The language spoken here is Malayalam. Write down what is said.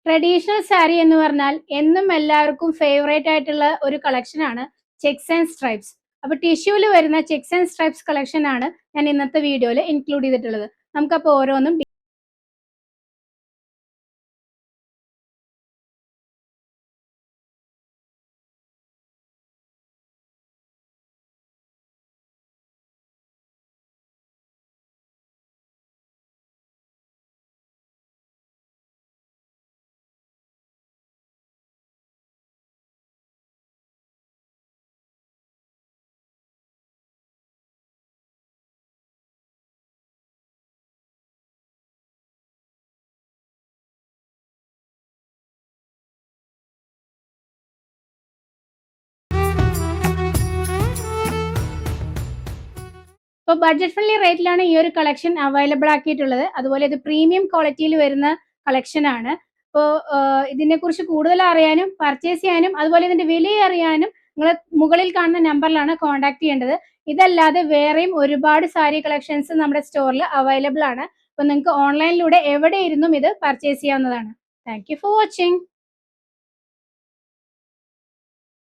ട്രഡീഷണൽ സാരി എന്ന് പറഞ്ഞാൽ എന്നും എല്ലാവർക്കും ഫേവറേറ്റ് ആയിട്ടുള്ള ഒരു കളക്ഷൻ ആണ് ചെക്സ് ആൻഡ് സ്ട്രൈപ്സ്. അപ്പൊ ടിഷ്യൂല് വരുന്ന ചെക്സ് ആൻഡ് സ്ട്രൈപ്സ് കളക്ഷൻ ആണ് ഞാൻ ഇന്നത്തെ വീഡിയോയിൽ ഇൻക്ലൂഡ് ചെയ്തിട്ടുള്ളത്. നമുക്കപ്പോൾ ഓരോന്നും ഇപ്പോൾ ബഡ്ജറ്റ് ഫ്രണ്ട്ലി റേറ്റിലാണ് ഈ ഒരു കളക്ഷൻ അവൈലബിൾ ആക്കിയിട്ടുള്ളത്. അതുപോലെ ഇത് പ്രീമിയം ക്വാളിറ്റിയിൽ വരുന്ന കളക്ഷൻ ആണ്. ഇപ്പോൾ ഇതിനെക്കുറിച്ച് കൂടുതൽ അറിയാനും പർച്ചേസ് ചെയ്യാനും അതുപോലെ ഇതിന്റെ വില അറിയാനും നിങ്ങൾ മുകളിൽ കാണുന്ന നമ്പറിലാണ് കോൺടാക്ട് ചെയ്യേണ്ടത്. ഇതല്ലാതെ വേറെയും ഒരുപാട് സാരി കളക്ഷൻസ് നമ്മുടെ സ്റ്റോറിൽ അവൈലബിൾ ആണ്. അപ്പോൾ നിങ്ങൾക്ക് ഓൺലൈനിലൂടെ എവിടെ ഇരുന്നും ഇത് പർച്ചേസ് ചെയ്യാവുന്നതാണ്. Thank you for watching.